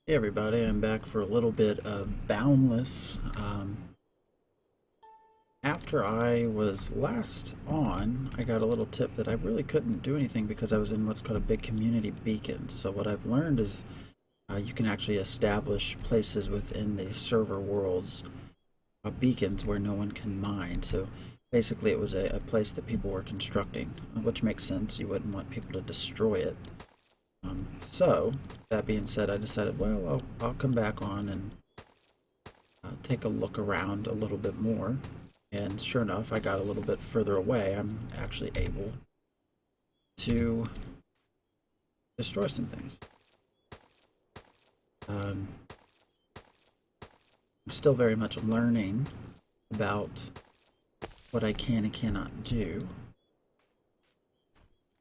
Hey everybody, I'm back for a little bit of Boundless. After I was last on, I got a little tip that I really couldn't do anything because I was in what's called a big community beacon. So what I've learned is you can actually establish places within the server worlds, beacons where no one can mine. So basically it was a place that people were constructing, which makes sense. You wouldn't want people to destroy it. So, that being said, I decided, well, I'll come back on and take a look around a little bit more. And sure enough, I got a little bit further away. I'm actually able to destroy some things. I'm still very much learning about what I can and cannot do.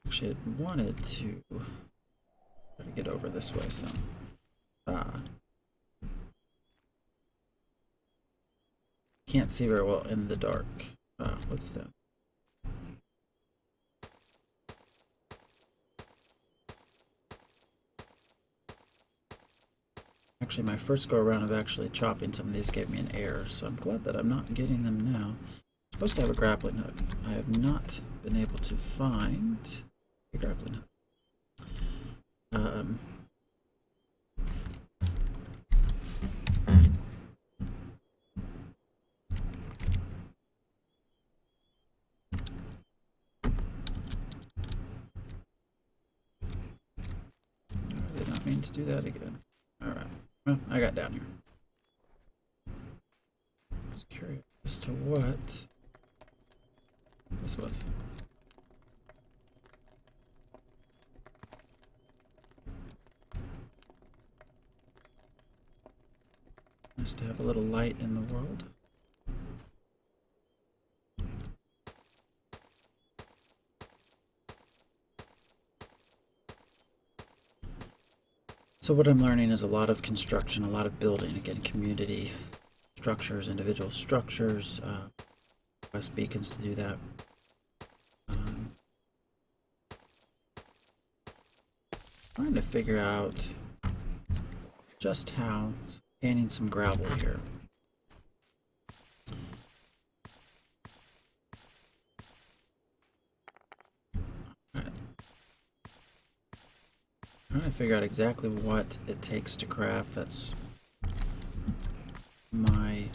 Actually, I wanted to try to get over this way some. Can't see very well in the dark. What's that? Actually, my first go around of actually chopping some of these gave me an error, so I'm glad that I'm not getting them now. I'm supposed to have a grappling hook. I have not been able to find a grappling hook. I did not mean to do that again. Alright, well, I got down here. I was curious as to what this was. Nice to have a little light in the world. So what I'm learning is a lot of construction, a lot of building, again, community structures, individual structures, West beacons to do that. Trying to figure out just how, gaining some gravel here. Trying to figure out exactly what it takes to craft. That's my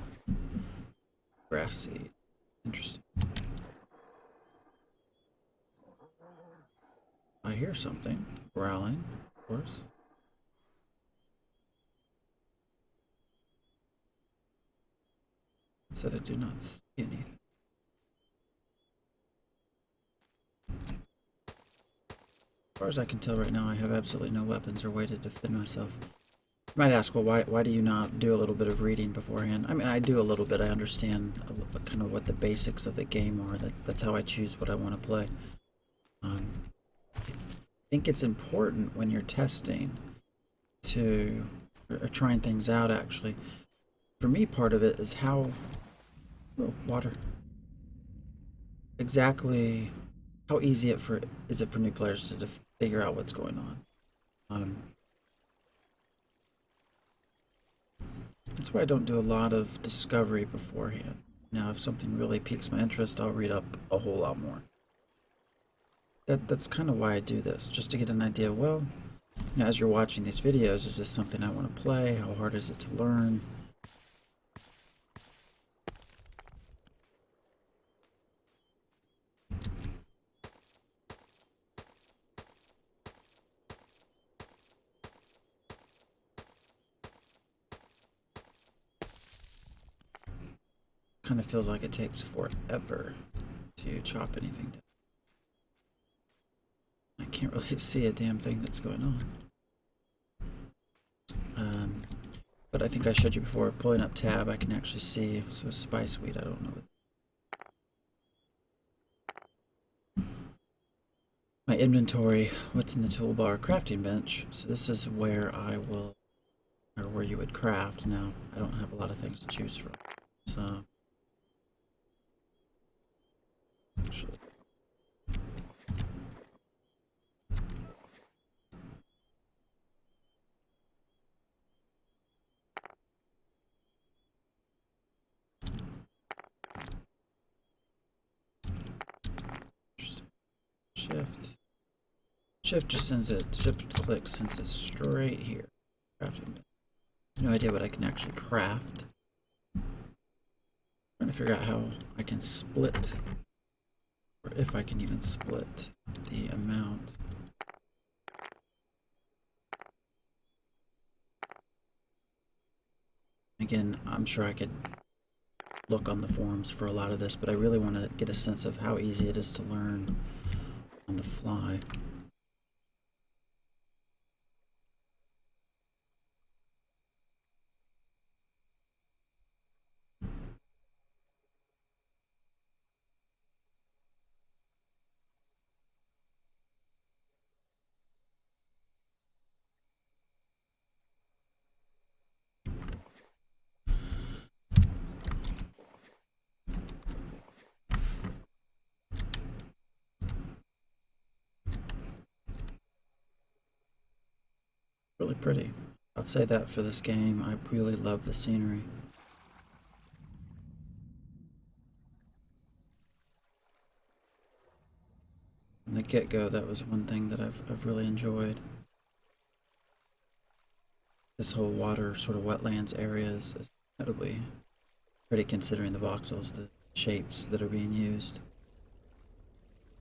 grass seed. Interesting. I hear something growling, of course. Said I do not see anything. As far as I can tell right now, I have absolutely no weapons or way to defend myself. You might ask, well, why do you not do a little bit of reading beforehand? I mean, I do a little bit. I understand kind of what the basics of the game are. That's how I choose what I want to play. I think it's important when you're testing to, or trying things out, actually. For me, part of it is how, oh, water. Exactly how easy is it for new players to figure out what's going on. That's why I don't do a lot of discovery beforehand. Now, if something really piques my interest, I'll read up a whole lot more. That's kind of why I do this, just to get an idea. Well, you know, as you're watching these videos, is this something I want to play? How hard is it to learn? Kind of feels like it takes forever to chop anything down. I can't really see a damn thing that's going on. But I think I showed you before, pulling up tab, I can actually see. So spice weed, I don't know. My inventory, what's in the toolbar, crafting bench. So this is where I will, or where you would craft. Now, I don't have a lot of things to choose from. So, actually, shift. Shift just sends it, shift click sends it straight here. Crafting. No idea what I can actually craft. Trying to figure out how I can split, or if I can even split the amount. Again, I'm sure I could look on the forums for a lot of this, but I really want to get a sense of how easy it is to learn on the fly. Really pretty. I'll say that for this game. I really love the scenery. From the get-go, that was one thing that I've really enjoyed. This whole water sort of wetlands area is incredibly pretty considering the voxels, the shapes that are being used.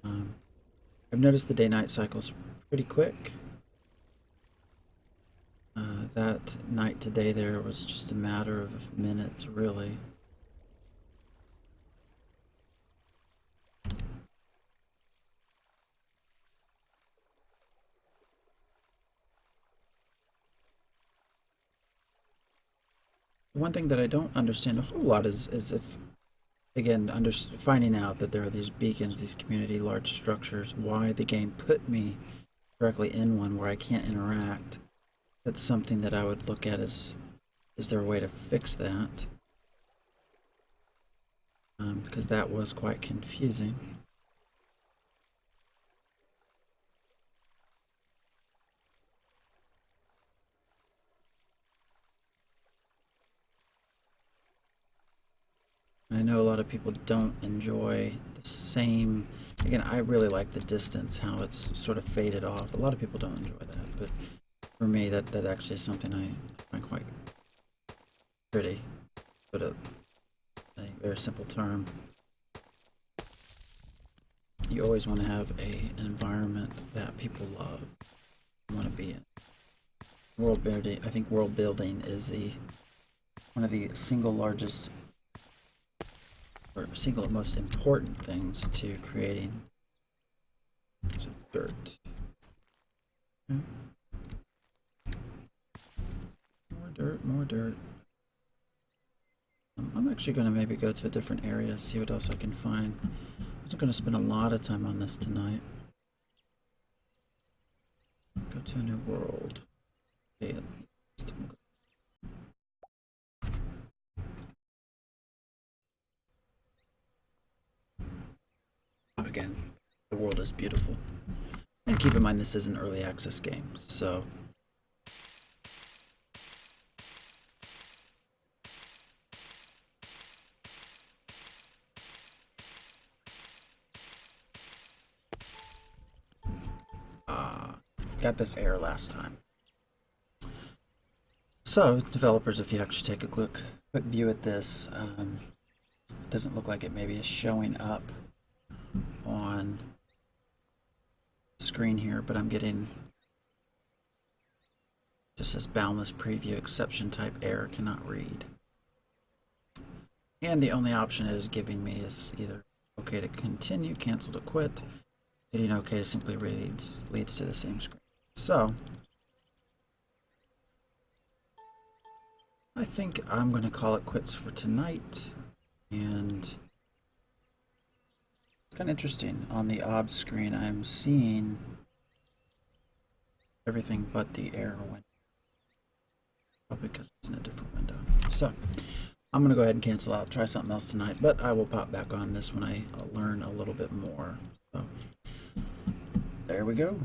I've noticed the day-night cycle's pretty quick. That night to day there was just a matter of minutes, really. One thing that I don't understand a whole lot is if, again, finding out that there are these beacons, these community large structures, why the game put me directly in one where I can't interact. That's something that I would look at as, is there a way to fix that? Because that was quite confusing. And I know a lot of people don't enjoy the same, again, I really like the distance, how it's sort of faded off. A lot of people don't enjoy that, but for me, that actually is something I find quite pretty. Put a very simple term. You always want to have an environment that people love, want to be in. World building, I think world building is one of the single largest or single most important things to creating. Some dirt. Okay. More dirt. I'm actually going to maybe go to a different area, see what else I can find. I wasn't going to spend a lot of time on this tonight. Go to a new world. Okay, again, the world is beautiful. And keep in mind this is an early access game, so got this error last time. So, developers, if you actually take a quick view at this, it doesn't look like it maybe is showing up on the screen here, but I'm getting just this Boundless preview exception type error cannot read. And the only option it is giving me is either OK to continue, cancel to quit. Hitting OK simply leads to the same screen. So, I think I'm going to call it quits for tonight. And it's kind of interesting. On the OB screen, I'm seeing everything but the error window. Probably because it's in a different window. So, I'm going to go ahead and cancel out, try something else tonight, but I will pop back on this when I learn a little bit more. So, there we go.